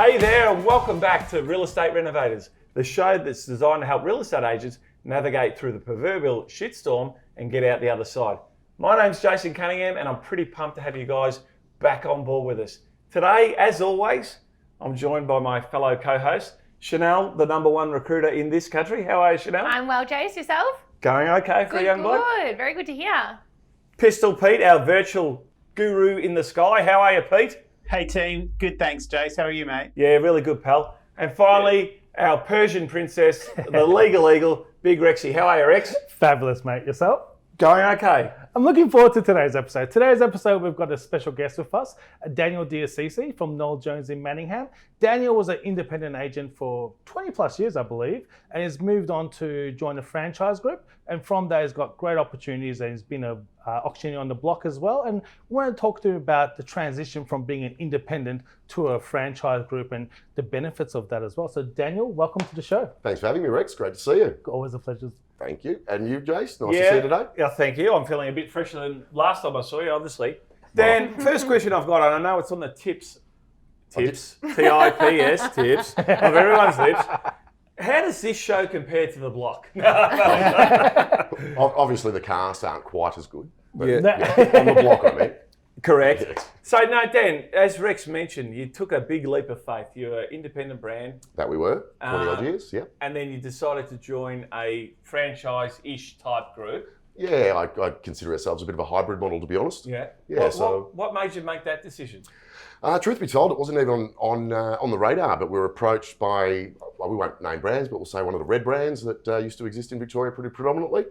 Hey there, and welcome back to Real Estate Renovators, the show that's designed to help real estate agents navigate through the proverbial shitstorm and get out the other side. My name's Jason Cunningham, and I'm pretty pumped to have you guys back on board with us. Today, as always, I'm joined by my fellow co-host, Chanel, the number one recruiter in this country. How are you, Chanel? I'm well, Jace. Yourself? Going okay for a young bloke? Good. Very good to hear. Pistol Pete, our virtual guru in the sky. How are you, Pete? Hey team, good thanks Jace, how are you mate? Yeah, really good, pal. And finally, our Persian princess, the legal eagle, Big Rexy. How are you, Rex? Fabulous, mate. Yourself? Going okay. I'm looking forward to today's episode. Today's episode, we've got a special guest with us, Daniel Diacisi from Noel Jones in Manningham. Daniel was an independent agent for 20 plus years, I believe, and has moved on to join a franchise group. And from there, he's got great opportunities, and he's been an auctioneer on the block as well. And we want to talk to him about the transition from being an independent to a franchise group and the benefits of that as well. So Daniel, welcome to the show. Thanks for having me, Rex. Great to see you. Always a pleasure. Thank you. And you, Jace? Nice to see you today. Yeah, thank you. I'm feeling a bit fresher than last time I saw you, obviously. Dan, first question I've got, and I know it's on the tips, T-I-P-S, tips, of everyone's lips. How does this show compare to the block? Obviously, the casts aren't quite as good. But Yeah. on the block, I mean. Correct. Yes. So, no, Dan, as Rex mentioned, you took a big leap of faith. You're an independent brand, That we were, 20 odd years, yeah. and then you decided to join a franchise-ish type group. Yeah, I consider ourselves a bit of a hybrid model, to be honest. Yeah. Yeah, What made you make that decision? Truth be told, it wasn't even on the radar, but we were approached by, well, we won't name brands, but we'll say one of the red brands that used to exist in Victoria pretty predominantly.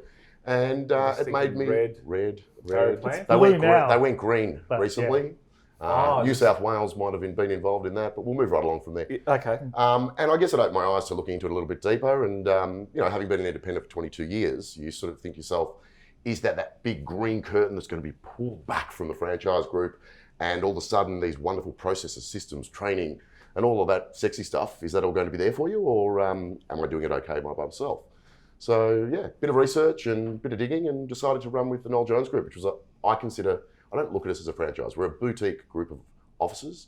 And it made me red. Plant? They Blue went green But, recently. New South Wales might have been involved in that, but we'll move right along from there. Okay. And I guess it opened my eyes to looking into it a little bit deeper. And having been an independent for 22 years, you sort of think yourself, is that big green curtain that's going to be pulled back from the franchise group, and all of a sudden these wonderful processes, systems, training, and all of that sexy stuff, is that all going to be there for you, or am I doing it okay by myself? So yeah, bit of research and a bit of digging, and decided to run with the Noel Jones Group, which was I don't look at us as a franchise. We're a boutique group of offices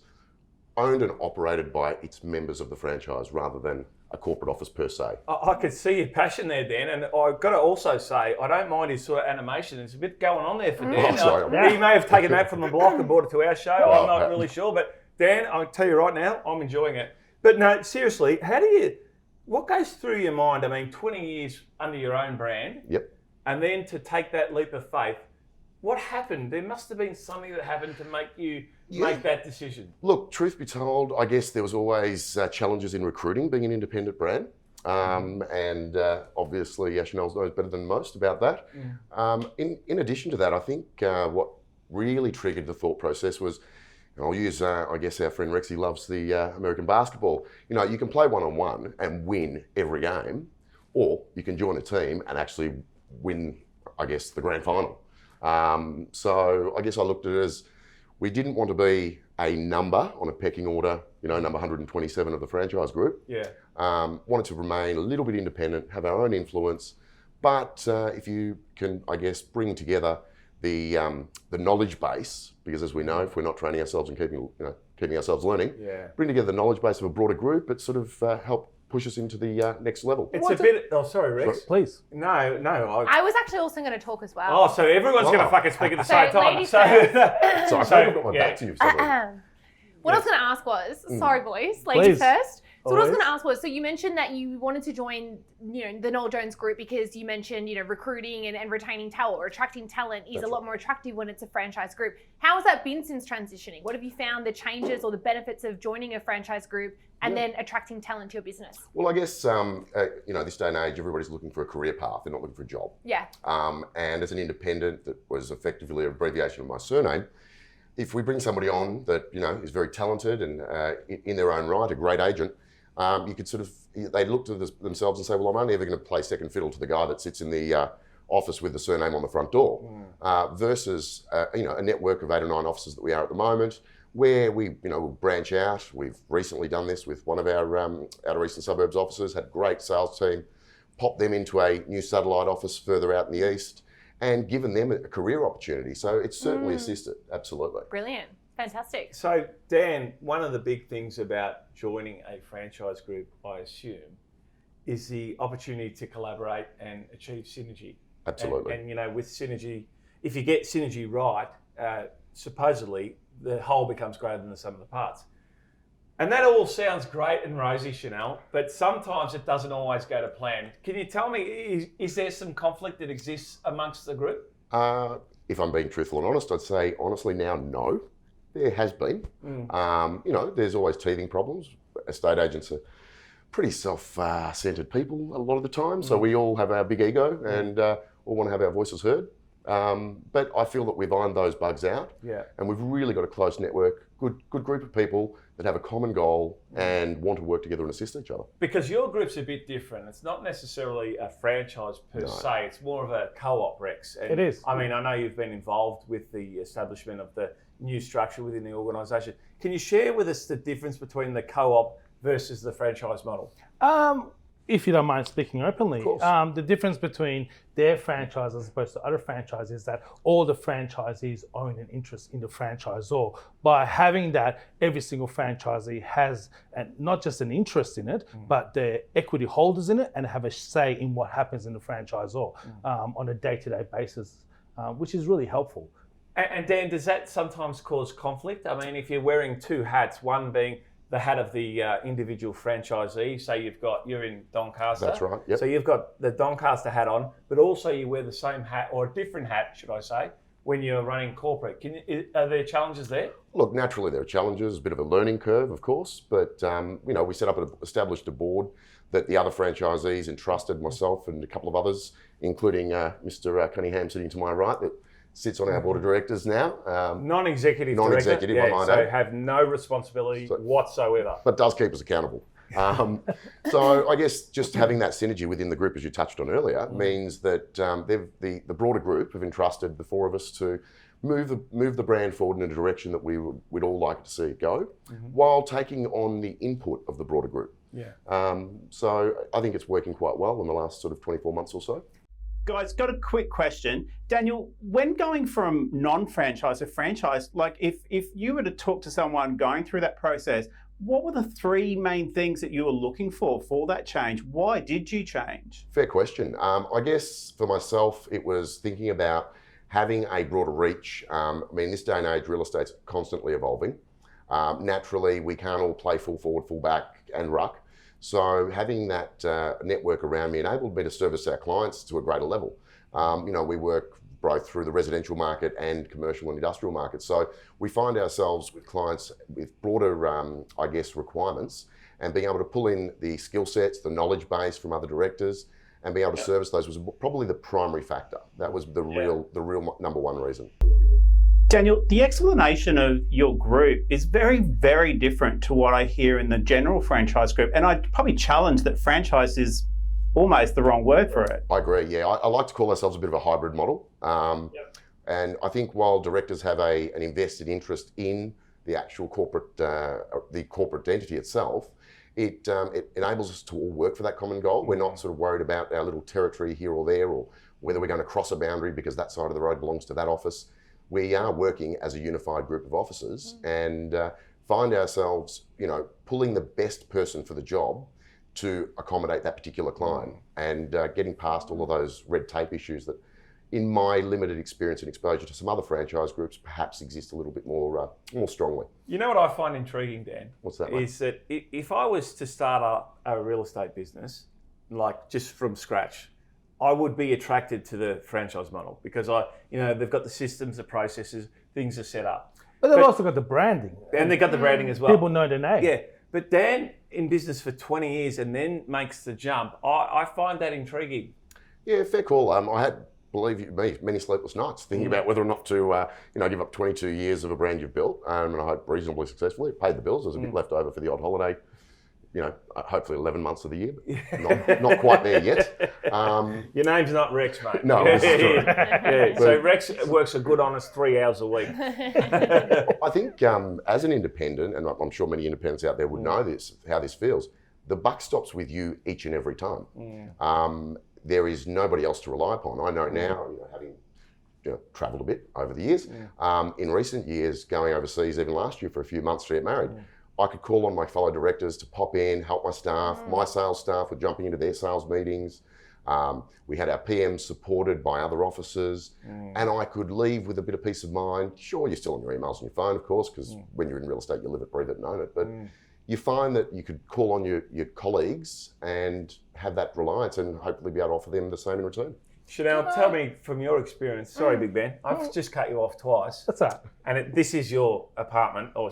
owned and operated by its members of the franchise rather than a corporate office per se. I could see your passion there, Dan, and I've got to also say, I don't mind his sort of animation. There's a bit going on there for Dan. Oh, sorry. He may have taken that from the block and brought it to our show. I'm not really sure, but Dan, I'll tell you right now, I'm enjoying it. But no, seriously, what goes through your mind? I mean, 20 years under your own brand. Yep. And then to take that leap of faith, what happened? There must have been something that happened to make you make that decision. Look, truth be told, I guess there was always challenges in recruiting, being an independent brand. And obviously, Chanel knows better than most about that. In addition to that, I think what really triggered the thought process was, and I'll use, I guess our friend Rexy loves the American basketball. You can play one-on-one and win every game, or you can join a team and actually win, I guess, the grand final. So I guess I looked at it as, we didn't want to be a number on a pecking order, number 127 of the franchise group. Yeah. Wanted to remain a little bit independent, have our own influence, but if you can, I guess, bring together the knowledge base, because as we know, if we're not training ourselves and keeping ourselves learning, bring together the knowledge base of a broader group, it sort of help push us into the next level. It's a bit. Oh, sorry, Rex. Please. No. I was actually also going to talk as well. Oh, so everyone's going to fucking speak at the same time. ladies So I have got my back to you. What I was going to ask was, sorry boys, Please. ladies first. So what I was Always. going to ask was, so you mentioned that you wanted to join, the Noel Jones Group because you mentioned, recruiting and retaining talent or attracting talent is a lot more attractive when it's a franchise group. How has that been since transitioning? What have you found the changes or the benefits of joining a franchise group and then attracting talent to your business? Well, I guess, this day and age, everybody's looking for a career path. They're not looking for a job. Yeah. And as an independent, that was effectively an abbreviation of my surname, if we bring somebody on that, is very talented and in their own right, a great agent, you could they'd look to themselves and say, well, I'm only ever going to play second fiddle to the guy that sits in the office with the surname on the front door, versus, a network of 8 or 9 offices that we are at the moment, where we, we'll branch out. We've recently done this with one of our outer eastern suburbs offices, had a great sales team, popped them into a new satellite office further out in the east, and given them a career opportunity. So it's certainly assisted, absolutely. Brilliant. Fantastic. So, Dan, one of the big things about joining a franchise group, I assume, is the opportunity to collaborate and achieve synergy. Absolutely. And with synergy, if you get synergy right, supposedly the whole becomes greater than the sum of the parts. And that all sounds great and rosy, Chanel, but sometimes it doesn't always go to plan. Can you tell me, is there some conflict that exists amongst the group? If I'm being truthful and honest, I'd say honestly now, no. There has been. There's always teething problems. Estate agents are pretty self-centered people a lot of the time, so we all have our big ego and all want to have our voices heard. But I feel that we've ironed those bugs out, and we've really got a close network, good group of people that have a common goal and want to work together and assist each other. Because your group's a bit different. It's not necessarily a franchise per se. It's more of a co-op, Rex. And It is. I mean, I know you've been involved with the establishment of the new structure within the organisation. Can you share with us the difference between the co-op versus the franchise model? If you don't mind speaking openly, Of course. the difference between their franchise as opposed to other franchises is that all the franchisees own an interest in the franchisor. By having that, every single franchisee has not just an interest in it, but they're equity holders in it and have a say in what happens in the franchisor on a day-to-day basis, which is really helpful. And Dan, does that sometimes cause conflict? I mean, if you're wearing two hats, one being the hat of the individual franchisee, say you're in Doncaster. That's right, yep. So you've got the Doncaster hat on, but also you wear the same hat, or a different hat, should I say, when you're running corporate. Are there challenges there? Look, naturally there are challenges, a bit of a learning curve, of course, but we established a board that the other franchisees entrusted myself and a couple of others, including Mr. Cunningham sitting to my right, that sits on our board of directors now. Non-executive Non-executive, director, I might so add. have no responsibility whatsoever. But does keep us accountable. So I guess just having that synergy within the group, as you touched on earlier, means that the broader group have entrusted the four of us to move the brand forward in a direction that we'd all like to see it go, while taking on the input of the broader group. So I think it's working quite well in the last sort of 24 months or so. Guys, got a quick question. Daniel, when going from non-franchise to franchise, like if you were to talk to someone going through that process, what were the three main things that you were looking for that change? Why did you change? Fair question. I guess for myself, it was thinking about having a broader reach. This day and age, real estate's constantly evolving. Naturally, we can't all play full forward, full back and ruck. So having that network around me enabled me to service our clients to a greater level. We work both through the residential market and commercial and industrial markets. So we find ourselves with clients with broader, requirements, and being able to pull in the skill sets, the knowledge base from other directors, and being able to service those was probably the primary factor. That was the real number one reason. Daniel, the explanation of your group is very, very different to what I hear in the general franchise group. And I'd probably challenge that franchise is almost the wrong word for it. I agree, yeah. I like to call ourselves a bit of a hybrid model. And I think while directors have an invested interest in the actual corporate entity itself, it enables us to all work for that common goal. We're not sort of worried about our little territory here or there, or whether we're going to cross a boundary because that side of the road belongs to that office. We are working as a unified group of officers and find ourselves, pulling the best person for the job to accommodate that particular client and getting past all of those red tape issues that, in my limited experience and exposure to some other franchise groups, perhaps exist a little bit more strongly. You know what I find intriguing, Dan? What's that, mate? Is that if I was to start up a real estate business, like just from scratch, I would be attracted to the franchise model because they've got the systems, the processes, things are set up. But they've also got the branding. And they've got the branding as well. People know their name. Yeah, but Dan, in business for 20 years and then makes the jump, I find that intriguing. Yeah, fair call. I had, believe you me, many sleepless nights thinking about whether or not to, give up 22 years of a brand you've built, and I hope reasonably successfully. It paid the bills. There's a bit left over for the odd holiday. Hopefully 11 months of the year, but not quite there yet. Your name's not Rex, mate. No, this is true. Yeah. So Rex works a good, honest 3 hours a week. I think as an independent, and I'm sure many independents out there would know this, how this feels, the buck stops with you each and every time. There is nobody else to rely upon. I know now, having travelled a bit over the years. In recent years, going overseas, even last year for a few months to get married, I could call on my fellow directors to pop in, help my staff. My sales staff were jumping into their sales meetings. We had our PMs supported by other officers, and I could leave with a bit of peace of mind. Sure, you're still on your emails and your phone, of course, because when you're in real estate, you live it, breathe it, and own it. But you find that you could call on your colleagues and have that reliance and hopefully be able to offer them the same in return. Chanel, tell me from your experience. Sorry, Big Ben, I've just cut you off twice. That's right. And this is your apartment or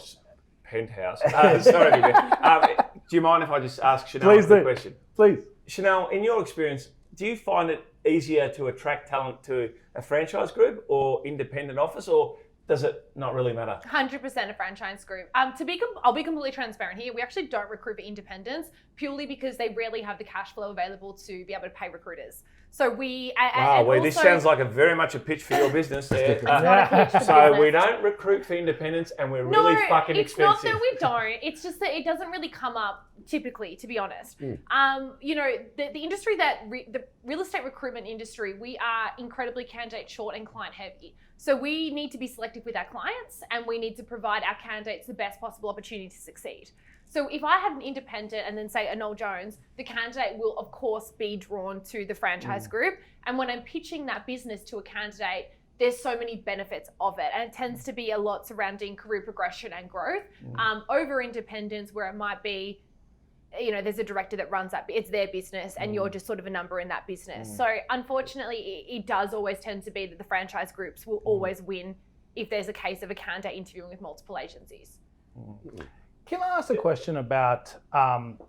penthouse. Sorry, Big Ben. Do you mind if I just ask Chanel a quick question? Please. Chanel, in your experience, do you find it easier to attract talent to a franchise group or independent office, or does it not really matter? 100% a franchise group. I'll be completely transparent here. We actually don't recruit for independents purely because they rarely have the cash flow available to be able to pay recruiters. So we. This sounds like very much a pitch for your business there. It's not a pitch for So business. we don't recruit for independents, and we're really fucking it's expensive. not that we don't. It's just that it doesn't really come up typically, to be honest. The industry the real estate recruitment industry, we are incredibly candidate short and client heavy. So we need to be selective with our clients, and we need to provide our candidates the best possible opportunity to succeed. So if I had an independent and then say a Noel Jones, the candidate will of course be drawn to the franchise group. And when I'm pitching that business to a candidate, there's so many benefits of it. And it tends to be a lot surrounding career progression and growth over independents where it might be, there's a director that runs that, it's their business and you're just sort of a number in that business. So unfortunately, it does always tend to be that the franchise groups will always win if there's a case of a candidate interviewing with multiple agencies. Can I ask a question about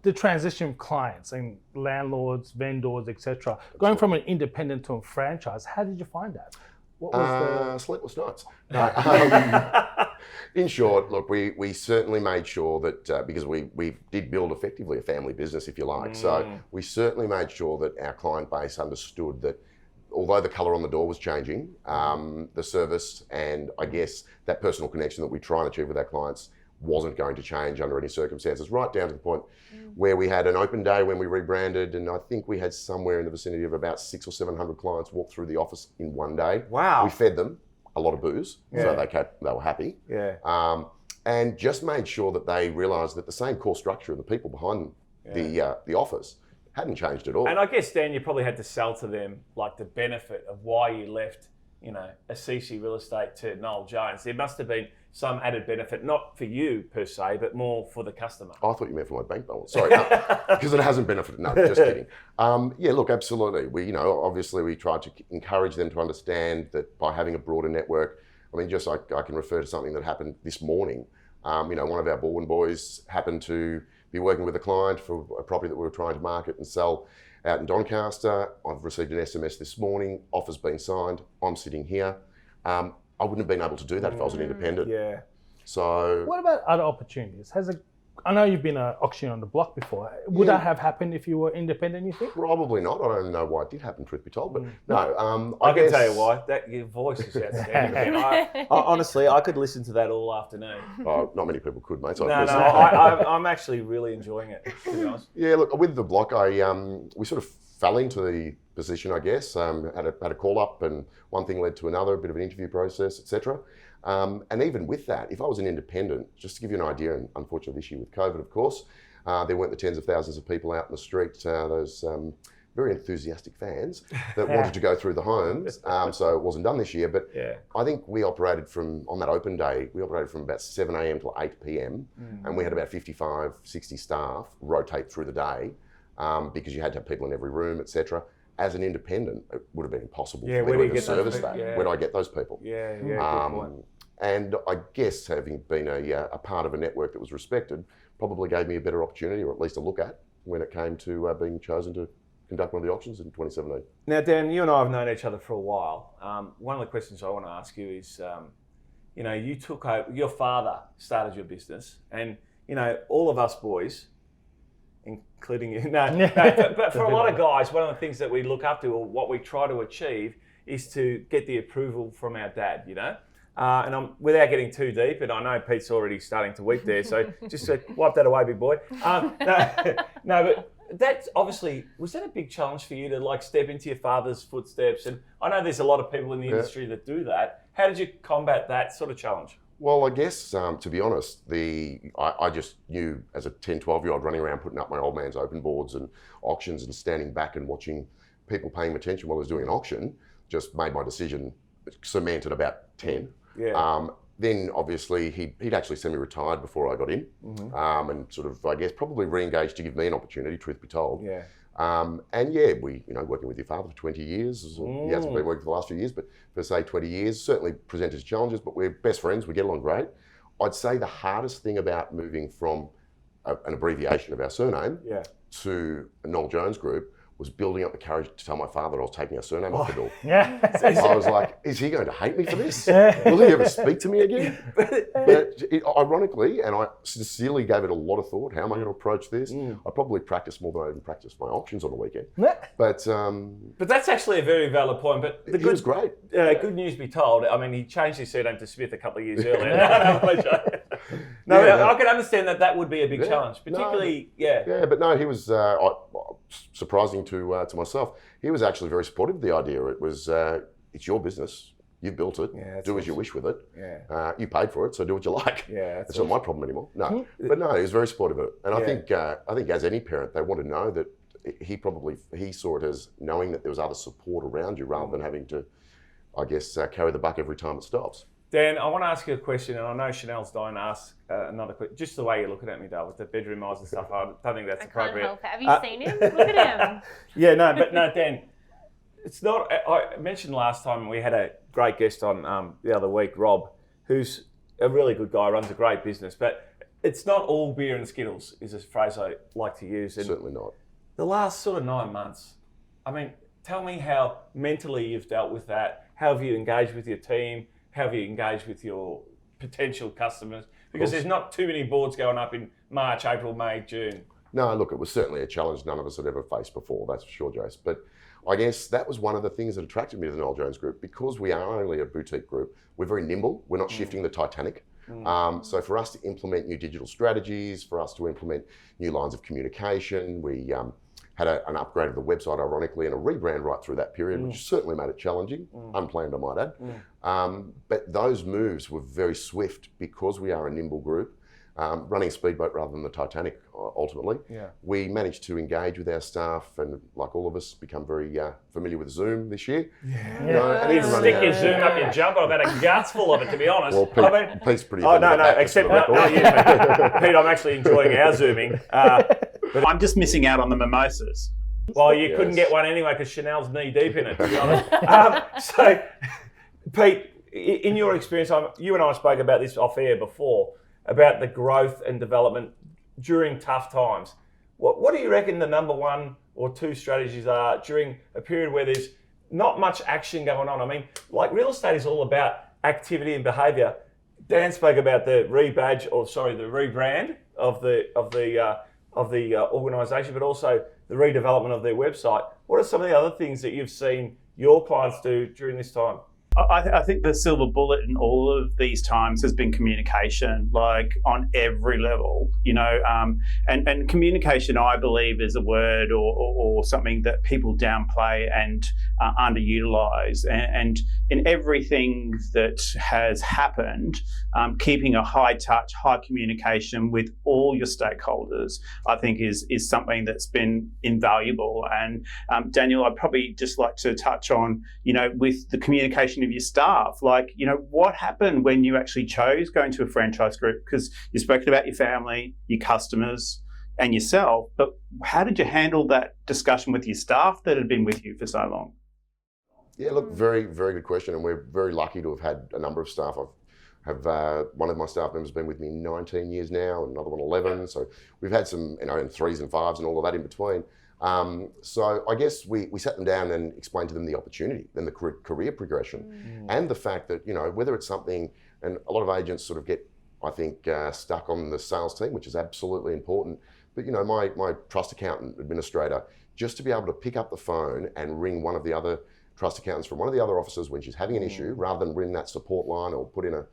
the transition of clients and landlords, vendors, etc. Going from an independent to a franchise, how did you find that? What was sleepless nights. No, in short, look, we certainly made sure that because we did build effectively a family business, if you like. So we certainly made sure that our client base understood that although the colour on the door was changing, the service and I guess that personal connection that we try and achieve with our clients wasn't going to change under any circumstances, right down to the point where we had an open day when we rebranded, and I think we had somewhere in the vicinity of about 600 or 700 clients walk through the office in one day. Wow. We fed them a lot of booze, so they were happy. Yeah. And just made sure that they realised that the same core structure of the people behind the office hadn't changed at all. And I guess, Dan, you probably had to sell to them like the benefit of why you left, a CC Real Estate to Noel Jones. There must have been some added benefit, not for you per se, but more for the customer. I thought you meant for my bank balance. Sorry, because it hasn't benefited. No, just kidding. Look, absolutely. We, obviously we tried to encourage them to understand that by having a broader network, I mean, just I can refer to something that happened this morning. One of our Baldwin boys happened to be working with a client for a property that we were trying to market and sell out in Doncaster. I've received an SMS this morning, offer's been signed, I'm sitting here. I wouldn't have been able to do that if I was an independent. Yeah. So. What about other opportunities? I know you've been an auction on the block before. Would that have happened if you were independent, you think? Probably not. I don't know why it did happen, truth be told, but no. I can tell you why. Your voice is outstanding. Honestly, I could listen to that all afternoon. Oh, not many people could, mate. So I'm actually really enjoying it, to be honest. Yeah, look, with the block, we sort of fell into the position, I guess. Had a call up, and one thing led to another, a bit of an interview process, etc. And even with that, if I was an independent, just to give you an idea, and unfortunately this year with COVID, of course, there weren't the tens of thousands of people out in the street, those very enthusiastic fans that wanted to go through the homes. So it wasn't done this year, but I think we operated on that open day, we operated from about 7 a.m. till 8 p.m. And we had about 55, 60 staff rotate through the day because you had to have people in every room, etc. As an independent, it would have been impossible for me to service that. Yeah. Where do I get those people? Good point. And I guess having been a part of a network that was respected probably gave me a better opportunity, or at least a look at, when it came to being chosen to conduct one of the auctions in 2017. Now, Dan, you and I have known each other for a while. One of the questions I want to ask you is, you took over, your father started your business, and, all of us boys, including you, but for a lot of guys, one of the things that we look up to, or what we try to achieve, is to get the approval from our dad, And I'm, without getting too deep, and I know Pete's already starting to weep there, so just wipe that away, big boy. But that's obviously, was that a big challenge for you to like step into your father's footsteps? And I know there's a lot of people in the industry that do that. How did you combat that sort of challenge? Well, I guess, to be honest, I just knew as a 10, 12-year-old running around putting up my old man's open boards and auctions and standing back and watching people paying attention while I was doing an auction, just made my decision cemented about 10. Yeah. Then obviously he'd actually semi-retired before I got in, and sort of, I guess, probably re-engaged to give me an opportunity, truth be told. Yeah. And yeah, working with your father for 20 years, he hasn't been working for the last few years, but for say 20 years, certainly presented challenges, but we're best friends, we get along great. I'd say the hardest thing about moving from an abbreviation of our surname to a Noel Jones Group was building up the courage to tell my father I was taking our surname off the door. Yeah. I was like, is he going to hate me for this? Will he ever speak to me again? But ironically, and I sincerely gave it a lot of thought, how am I going to approach this? I probably practiced more than I even practiced my auctions on the weekend. But that's actually a very valid point. But it was great. Good news be told, I mean, he changed his surname to Smith a couple of years earlier. No, I can understand that would be a big challenge, particularly, Yeah, but no, he was surprising to myself. He was actually very supportive of the idea. It was, it's your business. You built it. Do as you wish with it. You paid for it, so do what you like. It's not my problem anymore. No, but no, he was very supportive of it. And I think as any parent, they want to know that he saw it as knowing that there was other support around you rather than having to, I guess, carry the buck every time it stops. Dan, I want to ask you a question, and I know Chanel's dying to ask another question. Just the way you're looking at me, Dale, with the bedroom eyes and stuff, I don't think that's appropriate. I can't help it. Have you seen him? Look at him. No, Dan, it's not. I mentioned last time we had a great guest on the other week, Rob, who's a really good guy, runs a great business, but it's not all beer and Skittles, is a phrase I like to use. And certainly not. The last sort of 9 months, I mean, tell me how mentally you've dealt with that. How have you engaged with your team? How have you engaged with your potential customers? Because there's not too many boards going up in March, April, May, June. No, look, it was certainly a challenge none of us had ever faced before, that's for sure, Jace. But I guess that was one of the things that attracted me to the Noel Jones Group. Because we are only a boutique group, we're very nimble. We're not shifting the Titanic. So for us to implement new digital strategies, for us to implement new lines of communication, we had an upgrade of the website, ironically, and a rebrand right through that period, which certainly made it challenging, unplanned, I might add. But those moves were very swift because we are a nimble group, running a speedboat rather than the Titanic, ultimately. We managed to engage with our staff and, like all of us, become very familiar with Zoom this year. And even stick your Zoom up your jumper. I've had a guts full of it, to be honest. Well, Pete's pretty except Pete, I'm actually enjoying our Zooming. But I'm just missing out on the mimosas. Well, you couldn't get one anyway because Chanel's knee deep in it, to be honest. So, Pete, in your experience, you and I spoke about this off air before, about the growth and development during tough times. What do you reckon the number 1 or 2 strategies are during a period where there's not much action going on? I mean, like real estate is all about activity and behaviour. Dan spoke about the rebrand of the organisation, but also the redevelopment of their website. What are some of the other things that you've seen your clients do during this time? I think the silver bullet in all of these times has been communication, like on every level, and communication, I believe, is a word or something that people downplay and underutilize. And in everything that has happened, keeping a high touch, high communication with all your stakeholders, I think is something that's been invaluable. And Daniel, I'd probably just like to touch on, with the communication of your staff, what happened when you actually chose going to a franchise group? Because you've spoken about your family, your customers, and yourself, but how did you handle that discussion with your staff that had been with you for so long? Yeah, look, very, very good question, and we're very lucky to have had a number of staff. One of my staff members been with me 19 years now, and another one 11. So we've had some, and 3s and 5s and all of that in between. So I guess we sat them down and explained to them the opportunity and the career progression and the fact that, whether it's something, and a lot of agents sort of get, I think, stuck on the sales team, which is absolutely important. But, my trust accountant administrator, just to be able to pick up the phone and ring one of the other trust accountants from one of the other offices when she's having an issue, rather than ring that support line or put in a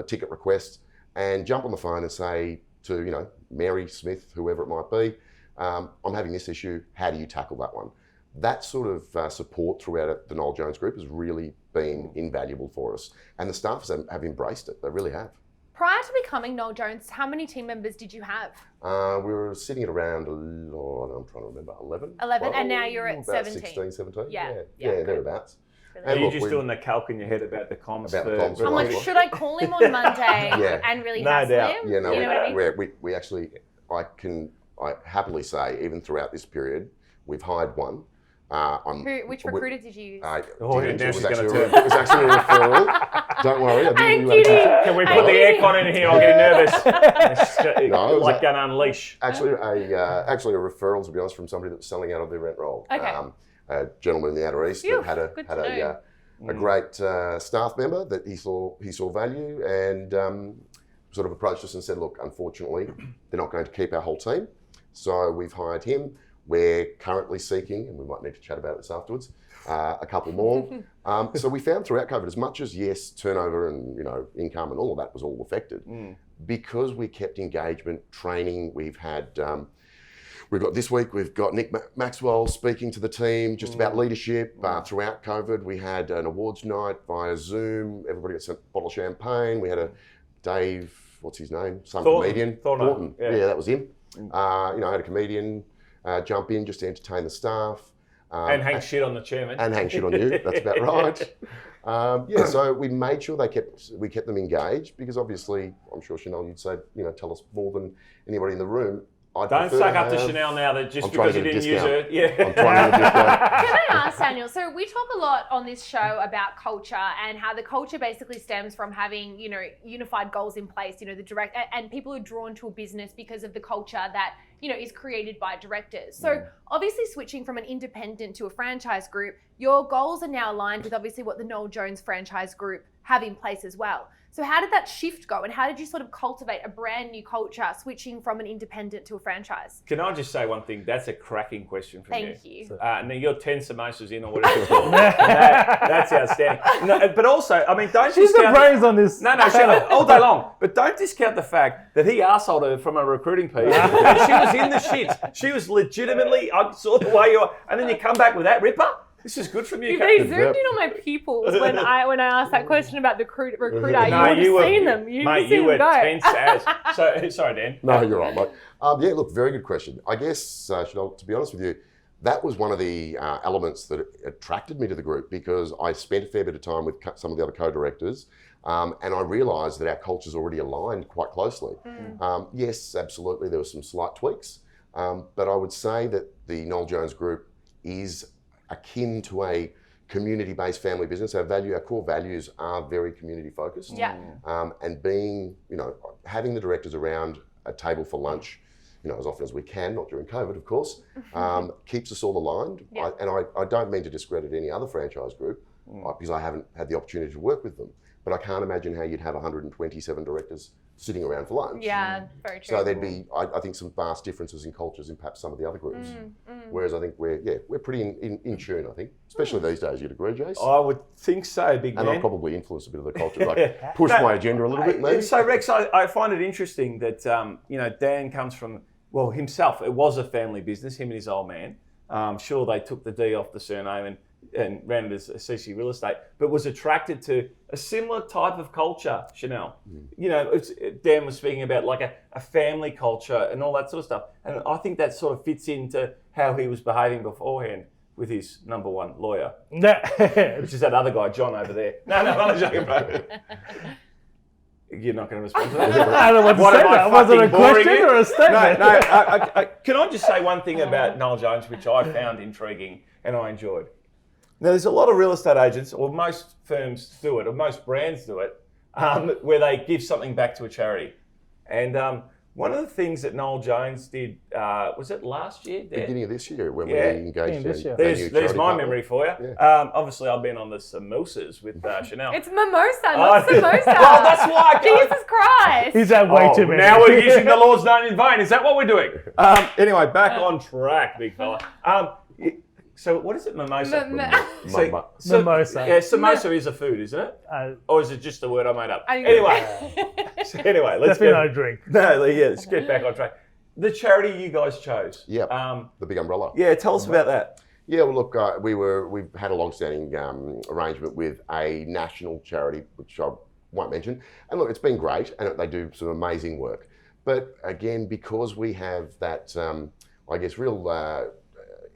ticket request, and jump on the phone and say to, Mary Smith, whoever it might be, I'm having this issue, how do you tackle that one? That sort of support throughout the Noel Jones Group has really been invaluable for us. And the staff have embraced it, they really have. Prior to becoming Noel Jones, how many team members did you have? We were sitting at around, I'm trying to remember, 11? 11, and now you're at about 17. 16, 17? Yeah. Yeah, thereabouts. Are And you look, just doing the calc in your head about the comms? About the comms, I'm like, Right. should I call him on Monday Yeah. and really No hassle doubt. him? Yeah, no, You know what I mean? we actually, I happily say, even throughout this period, we've hired one. Which recruiter did you use? Oh, It now was she's gonna actually turn. it was actually a referral. Don't worry. I didn't I'm give you kidding. that. Can we put the aircon in here? I'm getting nervous. No, it was Like gonna unleash. Actually, a referral, to be honest, from somebody that was selling out of their rent roll. Okay. A gentleman in the Outer East Phew, that good had to know. a great staff member that he saw value and sort of approached us and said, look, unfortunately, they're not going to keep our whole team. So we've hired him. We're currently seeking, and we might need to chat about this afterwards, a couple more. So we found throughout COVID, as much as yes, turnover and income and all of that was all affected, because we kept engagement, training. We've got this week. We've got Nick Maxwell speaking to the team just about leadership. Throughout COVID, we had an awards night via Zoom. Everybody got a bottle of champagne. We had a Dave, what's his name? Some comedian. Thornton. Yeah, that was him. I had a comedian jump in just to entertain the staff. And hang shit on the chairman. And hang shit on you, that's about right. So we made sure we kept them engaged because obviously, I'm sure Chanel, you'd say, tell us more than anybody in the room. Don't suck up to Chanel now that just because you didn't use her. Yeah. I'm trying to get a discount. Can I ask, Daniel? So we talk a lot on this show about culture and how the culture basically stems from having, unified goals in place, the direct, and people are drawn to a business because of the culture that, is created by directors. So obviously switching from an independent to a franchise group, your goals are now aligned with obviously what the Noel Jones franchise group have in place as well. So how did that shift go and how did you sort of cultivate a brand new culture switching from an independent to a franchise? Can I just say one thing? That's a cracking question from you. Thank you. Now you're 10 samosas in or whatever it's called. That's outstanding. No, but also, don't She's the discount... brains on this. No, all day long. But don't discount the fact that he arseholed her from a recruiting piece. And she was in the shits. She was legitimately, I saw the way you are. And then you come back with that ripper? This is good from you. They zoomed in on my pupils when I asked that question about the recruiter. No, you would have seen them. You were tense as. So, sorry, Dan. No, you're right, mate. Yeah, look, very good question. I guess, Chanel, to be honest with you, that was one of the elements that attracted me to the group because I spent a fair bit of time with some of the other co-directors and I realised that our cultures already aligned quite closely. Yes, absolutely, there were some slight tweaks, but I would say that the Noel Jones Group is akin to a community-based family business. Our core values are very community-focused. Yeah. And being, having the directors around a table for lunch, as often as we can, not during COVID, of course, keeps us all aligned. Yeah. I don't mean to discredit any other franchise group because I haven't had the opportunity to work with them. But I can't imagine how you'd have 127 directors sitting around for lunch. Yeah, very true. So there'd be, I think, some vast differences in cultures in perhaps some of the other groups. Whereas I think we're pretty in tune, I think. Especially these days, you'd agree, Jace? I would think so, big man. And I probably influence a bit of the culture, push my agenda a little bit, maybe. So Rex, I find it interesting that, Dan comes from, himself, it was a family business, him and his old man. Sure, they took the D off the surname and ran it as CC Real Estate, but was attracted to a similar type of culture, Chanel. Dan was speaking about like a family culture and all that sort of stuff. And I think that sort of fits into how he was behaving beforehand with his number one lawyer, which is that other guy, John, over there. No, I'm joking, bro. You're not going to respond to that? I don't know what to say. That was it a question or a statement? No. Can I just say one thing about Noel Jones, which I found intriguing and I enjoyed? Now, there's a lot of real estate agents, or most firms do it, or most brands do it, where they give something back to a charity. And one of the things that Noel Jones did, was it last year? Beginning of this year when we engaged this year. There's my memory for you. Yeah. Obviously, I've been on the samosas with Chanel. It's mimosa, not samosa. Well, that's why. Jesus Christ. He's had way too many. Now we're using the Lord's name in vain. Is that what we're doing? Anyway, back on track, big fella. So what is it, mimosa? Mimosa. Yeah, samosa is a food, isn't it? Or is it just a word I made up? Anyway, let's Definitely not a drink. No, let's get back on track. the charity you guys chose. Yeah, the Big Umbrella. Yeah, tell us about that. Yeah, well, look, we've had a long-standing arrangement with a national charity, which I won't mention. And look, it's been great, and they do some amazing work. But again, because we have that, I guess, real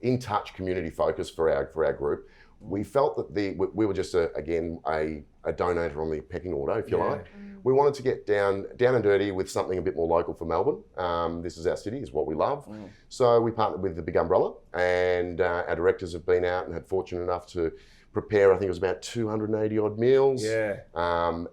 in-touch community focus for our group, we felt that we were just a donator on the pecking order, if you like. We wanted to get down and dirty with something a bit more local for Melbourne. This is our city, is what we love. So we partnered with the Big Umbrella, and our directors have been out and had fortunate enough to prepare, I think it was about 280 odd meals. Yeah.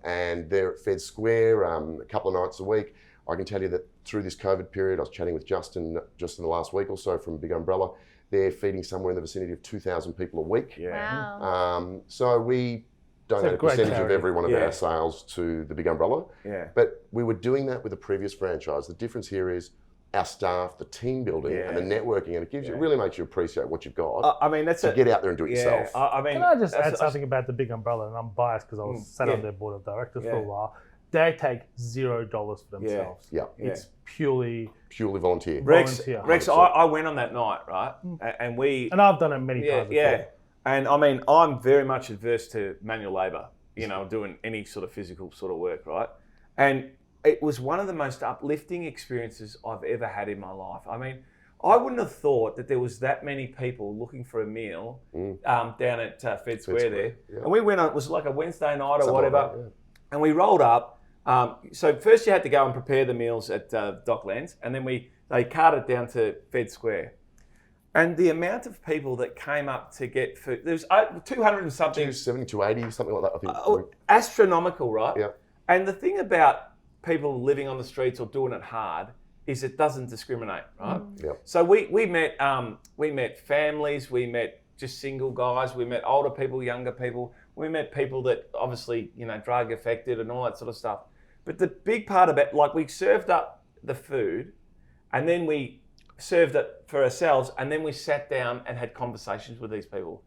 And they're at Fed Square a couple of nights a week. I can tell you that through this COVID period, I was chatting with Justin just in the last week or so from Big Umbrella. They're feeding somewhere in the vicinity of 2,000 people a week. Yeah. Wow. So we donate a percentage of every one of our sales to the Big Umbrella. Yeah. But we were doing that with a previous franchise. The difference here is our staff, the team building and the networking, and it really makes you appreciate what you've got. I mean, that's get out there and do it yourself. I mean, can I just add something about the Big Umbrella? And I'm biased because I was sat on their board of directors for a while. They take $0 for themselves. Yeah. It's purely volunteer. Rex, I went on that night, right? And I've done it many times before. Yeah. And I mean, I'm very much adverse to manual labour, doing any sort of physical sort of work, right? And it was one of the most uplifting experiences I've ever had in my life. I mean, I wouldn't have thought that there was that many people looking for a meal down at Fed Square there. Yeah. And we went on, it was like a Wednesday night or whatever. And we rolled up. So first you had to go and prepare the meals at Docklands, and then they carted it down to Fed Square. And the amount of people that came up to get food, there was 200 and something. 270, 280, something like that, I think. Astronomical, right? Yeah. And the thing about people living on the streets or doing it hard is it doesn't discriminate, right? Yeah. So we met families, we met just single guys, we met older people, younger people, we met people that obviously, drug affected and all that sort of stuff. But the big part of it, like we served up the food and then we served it for ourselves and then we sat down and had conversations with these people.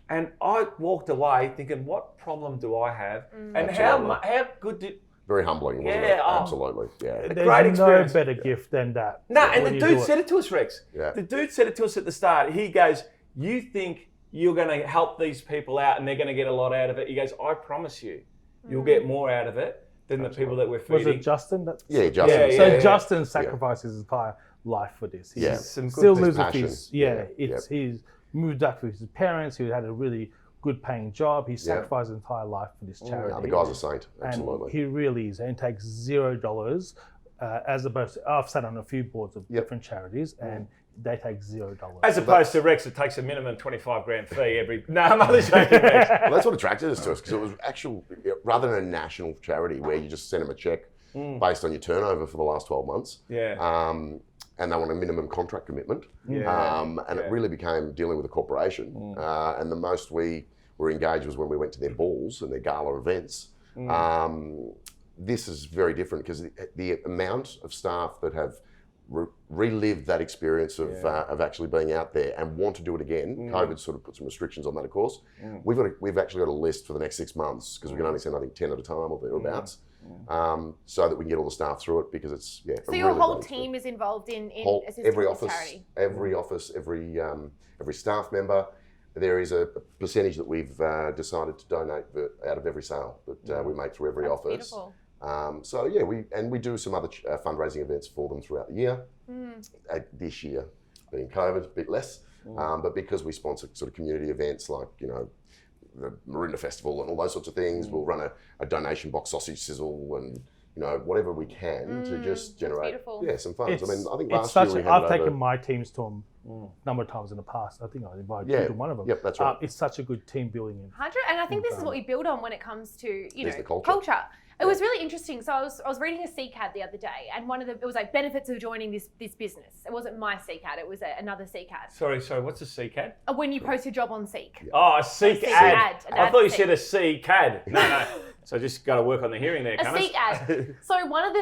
And I walked away thinking, what problem do I have? And how good did... Very humbling, wasn't it? Absolutely, yeah. There's great experience. no better gift than that. No, and the dude said it to us, Rex. Yeah. The dude said it to us at the start. He goes, you think you're going to help these people out and they're going to get a lot out of it. He goes, I promise you, you'll get more out of it than the people that we're feeding. Was it Justin? Justin. So Justin sacrifices his entire life for this. He still lives with his, he's moved up with his parents. He had a really good paying job. He sacrificed his entire life for this charity. The guy's a saint, absolutely. And he really is, and takes $0 as opposed to, I've sat on a few boards of different charities and they take $0. As opposed to Rex, it takes a minimum 25 grand fee every... No, I'm only joking, Rex. Well, that's what attracted us to us, because it was actual, rather than a national charity where you just send them a check based on your turnover for the last 12 months. Yeah. And they want a minimum contract commitment. It really became dealing with a corporation. And the most we were engaged was when we went to their balls and their gala events. This is very different because the amount of staff that have relived that experience of actually being out there and want to do it again. COVID sort of put some restrictions on that, of course. We've actually got a list for the next 6 months because we can only send, I think, 10 at a time or thereabouts. So that we can get all the staff through it because it's So your whole team is involved in assisting every with office, charity. every staff member. There is a percentage that we've decided to donate out of every sale that we make through every office. Beautiful. We do some other fundraising events for them throughout the year. This year, being COVID, a bit less, but because we sponsor sort of community events like the Maroondah Festival and all those sorts of things, we'll run a donation box sausage sizzle and whatever we can to just generate some funds. I think last year I've taken my teams to them a number of times in the past. I think I invited you to one of them. Yep, that's right. It's such a good team building. 100, and I think this is what we build on when it comes to the culture. It was really interesting. So I was reading a CCAD the other day, and it was like benefits of joining this business. It wasn't my CCAD; it was another CCAD. Sorry, what's a CCAD? When you post a job on Seek. Oh, a Seek ad. An I ad thought you Seek. said a CCAD. No. So I just got to work on the hearing there, A Seek ad. So one of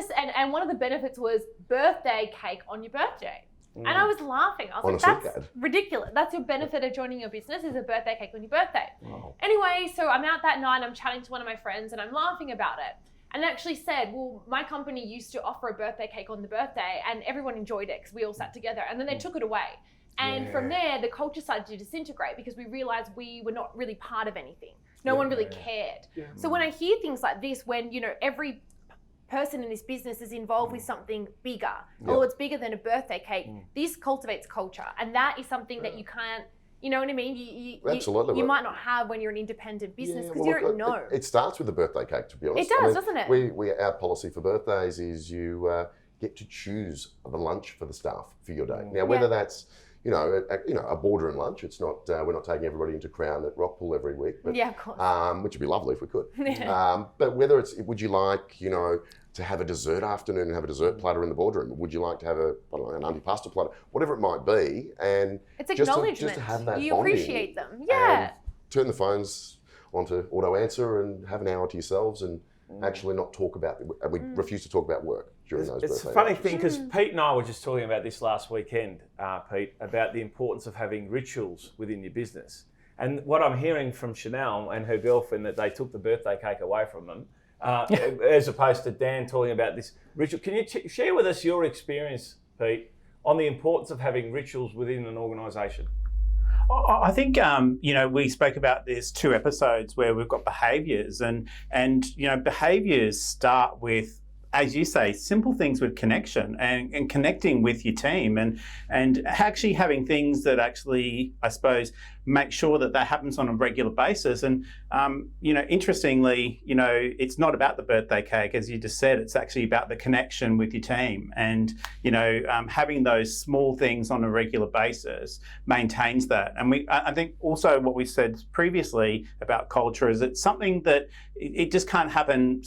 the benefits was birthday cake on your birthday. And I was laughing. I was like, that's ridiculous. That's your benefit of joining your business is a birthday cake on your birthday. Wow. Anyway, so I'm out that night, I'm chatting to one of my friends and I'm laughing about it. and actually said, well, my company used to offer a birthday cake on the birthday and everyone enjoyed it because we all sat together, and then they took it away. And from there, the culture started to disintegrate because we realized we were not really part of anything. No one really cared. Yeah. So when I hear things like this, when, you know, every person in this business is involved with something bigger, or it's bigger than a birthday cake, this cultivates culture. And that is something that you can't, you know what I mean? Absolutely. You might not have when you're an independent business because you don't know. It starts with the birthday cake, to be honest. It does, doesn't it? Our policy for birthdays is you get to choose the lunch for the staff for your day. Now, whether that's a boardroom lunch. It's not. We're not taking everybody into Crown at Rockpool every week, but, of course. Which would be lovely if we could. But whether it's, would you like, to have a dessert afternoon and have a dessert platter in the boardroom? Would you like to have an antipasta platter? Whatever it might be, and it's acknowledgement. Just to have that you bonding, appreciate them. Yeah. Turn the phones onto auto answer and have an hour to yourselves and actually not talk about. We refuse to talk about work during those birthdays. It's a funny thing because Pete and I were just talking about this last weekend, Pete, about the importance of having rituals within your business. And what I'm hearing from Chanel and her girlfriend, that they took the birthday cake away from them, as opposed to Dan talking about this ritual. Can you share with us your experience, Pete, on the importance of having rituals within an organisation? I think we spoke about this 2 episodes where we've got behaviours, and behaviours start with, as you say, simple things with connection and connecting with your team and actually having things that actually, I suppose, make sure that happens on a regular basis. And, interestingly, it's not about the birthday cake, as you just said, it's actually about the connection with your team. And, having those small things on a regular basis maintains that. And I think also what we said previously about culture is it's something that it just can't happen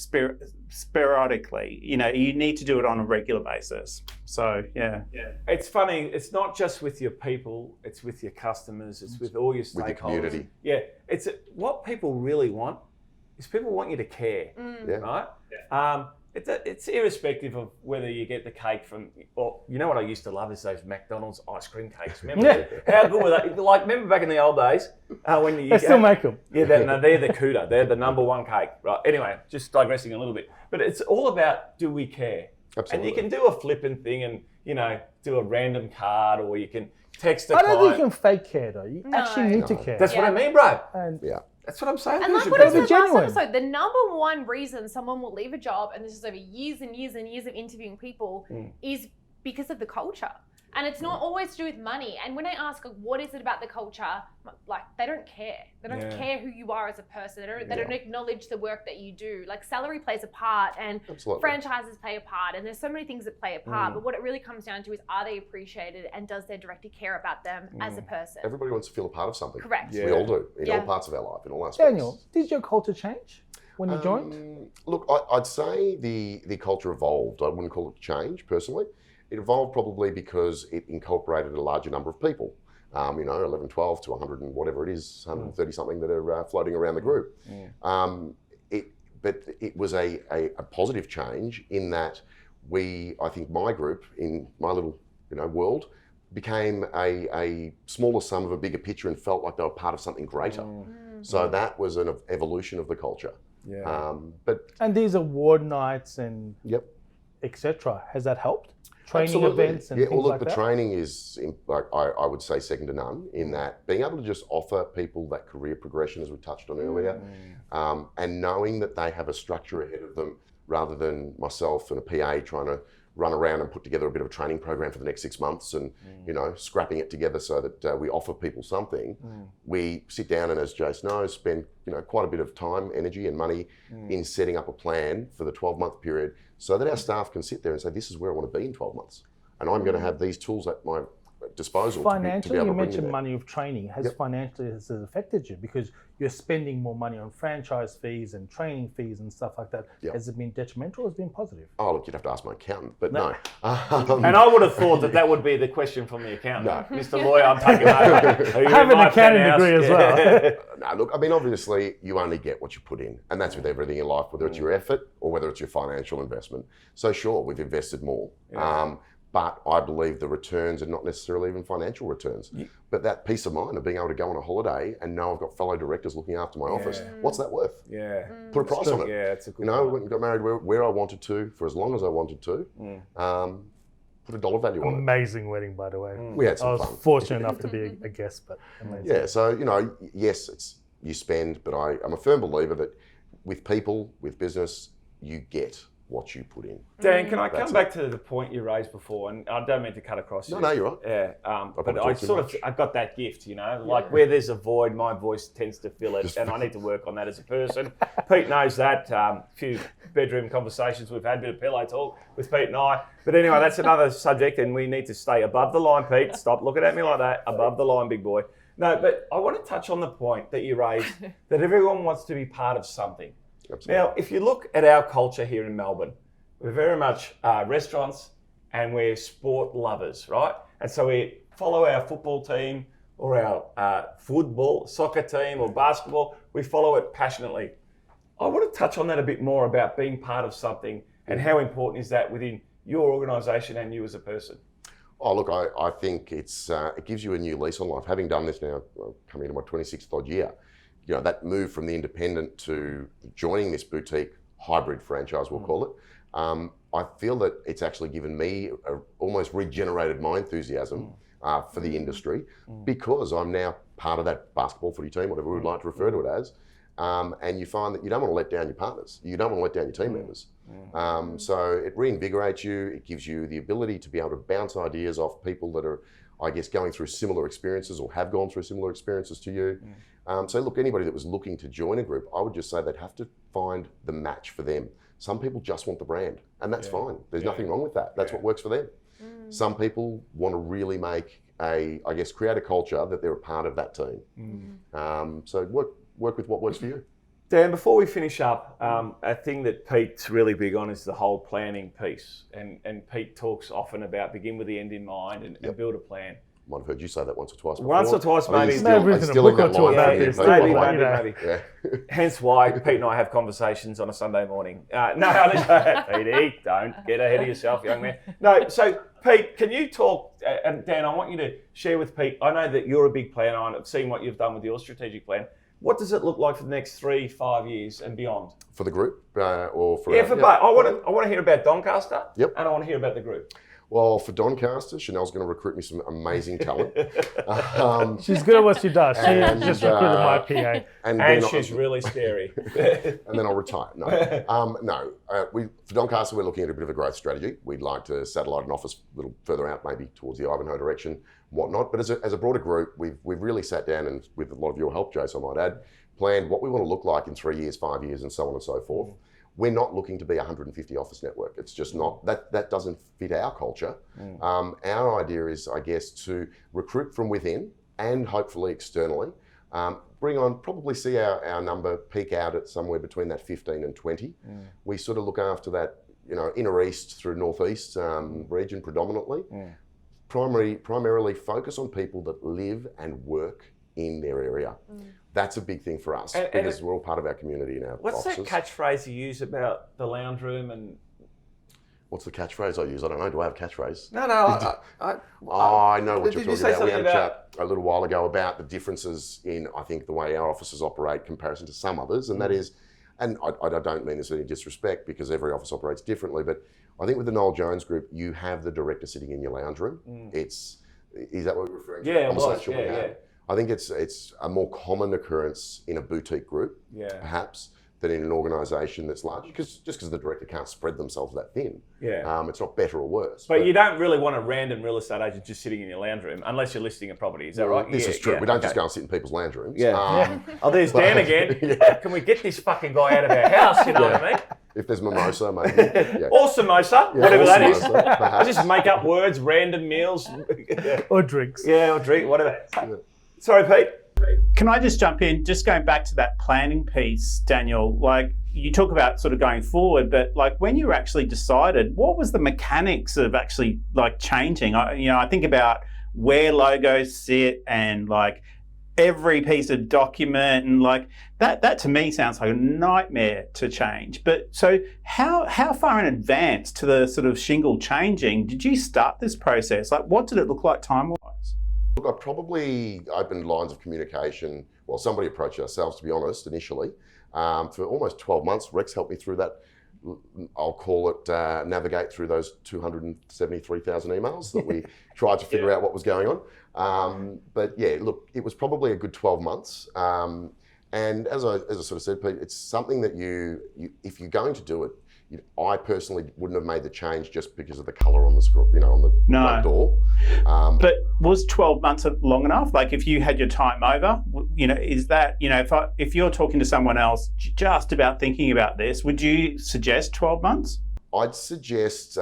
sporadically. You need to do it on a regular basis. So, yeah. It's funny, it's not just with your people, it's with your customers, it's with all your stakeholders. With your community. Yeah, it's what people really want is people want you to care, right? Yeah. It's irrespective of whether you get the cake from, or you know what I used to love is those McDonald's ice cream cakes. Remember how good were they? Like, remember back in the old days when they still make them. Yeah, they're the CUDA. They're the #1 cake, right? Anyway, just digressing a little bit, but it's all about, do we care? Absolutely. And you can do a flippant thing and do a random card, or you can text a I client. don't think you can fake care though. You actually need to care. That's what I mean, bro. And that's what I'm saying. And like what I said last episode, the #1 reason someone will leave a job, and this is over years and years and years of interviewing people, is because of the culture. And it's not always to do with money. And when I ask, what is it about the culture? Like, they don't care. They don't care who you are as a person. They don't acknowledge the work that you do. Like, salary plays a part, and franchises play a part, and there's so many things that play a part. But what it really comes down to is, are they appreciated, and does their director care about them as a person? Everybody wants to feel a part of something. Correct. We all do, in all parts of our life, in all aspects. Daniel, did your culture change when you joined? Look, I'd say the culture evolved. I wouldn't call it change, personally. It evolved probably because it incorporated a larger number of people, 11, 12 to 100 and whatever it is, 130 something that are floating around the group. But it was a positive change in that I think my group, in my little world, became a smaller sum of a bigger picture and felt like they were part of something greater. So that was an evolution of the culture. And these award nights and etc. Has that helped? Training events and things like that? The training is, I would say, second to none in that being able to just offer people that career progression, as we touched on earlier, and knowing that they have a structure ahead of them rather than myself and a PA trying to run around and put together a bit of a training program for the next 6 months and, scrapping it together so that we offer people something. We sit down and, as Jace knows, spend, quite a bit of time, energy and money in setting up a plan for the 12-month period so that our staff can sit there and say, this is where I want to be in 12 months. And I'm going to have these tools at my disposal financially, to be able to you bring mentioned money of training. Has financially has it affected you because you're spending more money on franchise fees and training fees and stuff like that? Has it been detrimental or has it been positive? Oh, look, you'd have to ask my accountant, but no. And I would have thought that would be the question from the accountant. No. Mr. Lawyer, I'm taking over. I have an accounting degree as well. No, look, I mean, obviously, you only get what you put in, and that's with everything in life, whether it's your effort or whether it's your financial investment. So sure, we've invested more. But I believe the returns are not necessarily even financial returns. But that peace of mind of being able to go on a holiday and know I've got fellow directors looking after my office, what's that worth? Yeah. Put a price on it. Yeah, it's a good You know, point. went and got married where I wanted to for as long as I wanted to. Put a dollar value on it. Amazing wedding, by the way. We had I some was fun. fortunate enough to be a guest, but amazing. Yeah, so, you know, yes, it's you spend, but I'm a firm believer that with people, with business, you get what you put in. Dan, can I come That's back to the point you raised before? And I don't mean to cut across you. No, you're right. Yeah, but probably I talk too sort of, much. I got that gift, you know, like where there's a void, my voice tends to fill it, and I need to work on that as a person. Pete knows that. A few bedroom conversations we've had, a bit of pillow talk with Pete and I. But anyway, that's another subject, and we need to stay above the line, Pete. Stop looking at me like that. Above the line, big boy. No, but I want to touch on the point that you raised that everyone wants to be part of something. Absolutely. Now, if you look at our culture here in Melbourne, we're very much restaurants and we're sport lovers, right? And so we follow our football team or our soccer team or basketball. We follow it passionately. I want to touch on that a bit more about being part of something and how important is that within your organisation and you as a person? Oh, look, I think it gives you a new lease on life. Having done this now, coming into my 26th odd year, you know, that move from the independent to joining this boutique hybrid franchise, we'll call it, I feel that it's actually given me almost regenerated my enthusiasm for the industry because I'm now part of that basketball footy team, whatever we would like to refer to it as. And you find that you don't want to let down your partners. You don't want to let down your team members. So it reinvigorates you. It gives you the ability to be able to bounce ideas off people that are, I guess, going through similar experiences or have gone through similar experiences to you. So look, anybody that was looking to join a group, I would just say they'd have to find the match for them. Some people just want the brand, and that's fine. There's nothing wrong with that. That's what works for them. Some people want to really make create a culture that they're a part of that team. So work with what works for you. Dan, before we finish up, a thing that Pete's really big on is the whole planning piece. And Pete talks often about begin with the end in mind and build a plan. Might have heard you say that once or twice before. Once or twice, maybe. Maybe written a book or two about this. Maybe. Yeah. Hence why Pete and I have conversations on a Sunday morning. Petey, don't get ahead of yourself, young man. No, so Pete, can you talk, and Dan, I want you to share with Pete, I know that you're a big planner, I've seen what you've done with your strategic plan. What does it look like for the next 3-5 years and beyond? For the group or for... Yeah, for both. I want to hear about Doncaster and I want to hear about the group. Well, for Doncaster, Chanel's going to recruit me some amazing talent. She's good at what she does. She And, just recruited my PA. And she's really scary. And then I'll retire. No. For Doncaster, we're looking at a bit of a growth strategy. We'd like to satellite an office a little further out, maybe towards the Ivanhoe direction, whatnot. But as a broader group, we've really sat down and, with a lot of your help, Jace, I might add, planned what we want to look like in 3 years, 5 years, and so on and so forth. We're not looking to be a 150 office network. It's just not, that doesn't fit our culture. Our idea is, I guess, to recruit from within and hopefully externally, bring on, probably see our number peak out at somewhere between that 15 and 20. We sort of look after that, inner east through northeast region predominantly. Primarily focus on people that live and work in their area. That's a big thing for us because we're all part of our community in our What's offices. that catchphrase you use about the lounge room and... What's the catchphrase I use? I don't know. Do I have a catchphrase? No, I know what Did you're you talking say about. We had something a chat a little while ago about the differences in, I think, the way our offices operate in comparison to some others, and that is, and I don't mean this in any disrespect because every office operates differently, but I think with the Noel Jones Group, you have the director sitting in your lounge room. Is that what we're referring to? Yeah, I'm not sure we have. I think it's a more common occurrence in a boutique group, perhaps, than in an organisation that's large. Just because the director can't spread themselves that thin. It's not better or worse. But you don't really want a random real estate agent just sitting in your lounge room unless you're listing a property. Is that right? This is true. We don't just go and sit in people's lounge rooms. Oh, there's Dan again. Can we get this fucking guy out of our house? You know what I mean? If there's mimosa, maybe. Or samosa, whatever that is. Perhaps. I just make up words, random meals. Or drinks. Yeah, or drink, whatever. Sorry, Pete. Can I just jump in? Just going back to that planning piece, Daniel, like you talk about sort of going forward, but like when you actually decided, what was the mechanics of actually like changing? I think about where logos sit and like every piece of document and like that to me sounds like a nightmare to change. But so how far in advance to the sort of shingle changing did you start this process? Like what did it look like time-wise? Look, I probably opened lines of communication. Well, somebody approached ourselves, to be honest, initially. For almost 12 months, Rex helped me through that. I'll call it navigate through those 273,000 emails that we tried to figure out what was going on. But yeah, look, it was probably a good 12 months. And as I sort of said, Pete, it's something that you if you're going to do it, I personally wouldn't have made the change just because of the colour on the on the front door. But was 12 months long enough? Like if you had your time over, is that, if you're talking to someone else just about thinking about this, would you suggest 12 months? I'd suggest,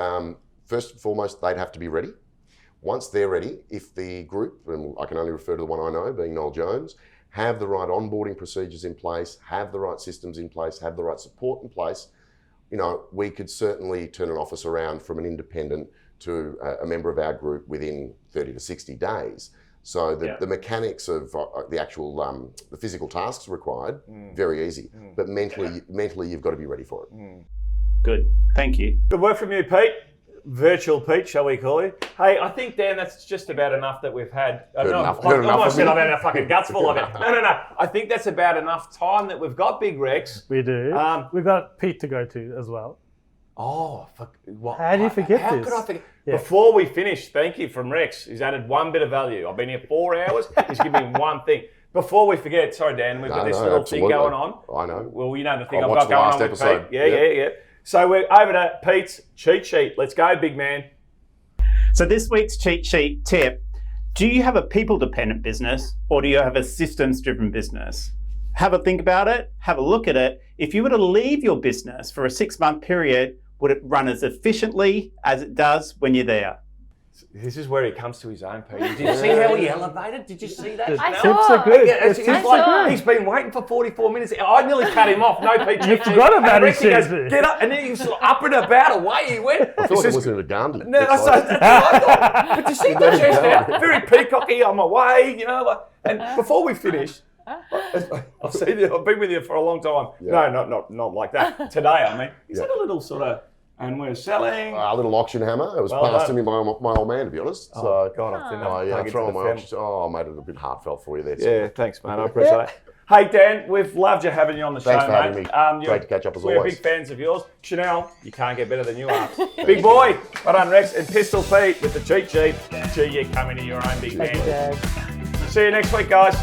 first and foremost, they'd have to be ready. Once they're ready, if the group, and I can only refer to the one I know, being Noel Jones, have the right onboarding procedures in place, have the right systems in place, have the right support in place, we could certainly turn an office around from an independent to a member of our group within 30 to 60 days. So the mechanics of the actual, the physical tasks required, very easy. But mentally, you've got to be ready for it. Good, thank you. Good work from you, Pete. Virtual Pete, shall we call you? Hey, I think, Dan, that's just about enough that we've had. Heard enough I've of almost said me. I've had a fucking guts full of it. No. I think that's about enough time that we've got, Big Rex. We do. We've got Pete to go to as well. Oh, fuck. What? How do you forget How this? could I forget? Yeah. Before we finish, thank you from Rex. He's added one bit of value. I've been here 4 hours. He's given me one thing. Before we forget, sorry, Dan, we've got this little thing going on. I know. Well, you know the thing I I've watched got the going last on with episode. Pete. Yeah. So we're over to Pete's cheat sheet. Let's go, big man. So this week's cheat sheet tip, do you have a people-dependent business or do you have a systems-driven business? Have a think about it, have a look at it. If you were to leave your business for a 6-month period, would it run as efficiently as it does when you're there? This is where he comes to his own, Pete. Did you see how he elevated? Did you see that? The I tips saw. are good. Yeah, The it's tips like, are good. he's been waiting for 44 minutes. I nearly cut him off. No, Pete. You forgot about his He goes, cheat. get up. And then he's up and about away he went. I feel like it wasn't a Gandhi. No, that's what I thought. But you see the chest out, very peacocky on my way, And before we finish, I've seen you, I've been with you for a long time. Yeah. No, not like that. Today, I mean. Is that a little sort of, and we're selling? A little auction hammer. It was Well passed done. to me by my old man, to be honest. So, God, I didn't I plug throw into my the auction. I made it a bit heartfelt for you there. Yeah, thanks, man. I appreciate it. Hey, Dan, we've loved you having you on the Thanks show, for having mate. me. Great to catch up as we're always. big fans of yours. Chanel, you can't get better than you are. Big boy, well done, Rex. And Pistol Pete with the cheat sheet. Gee, you're coming to your own, big man. Thank you, Dad. See you next week, guys.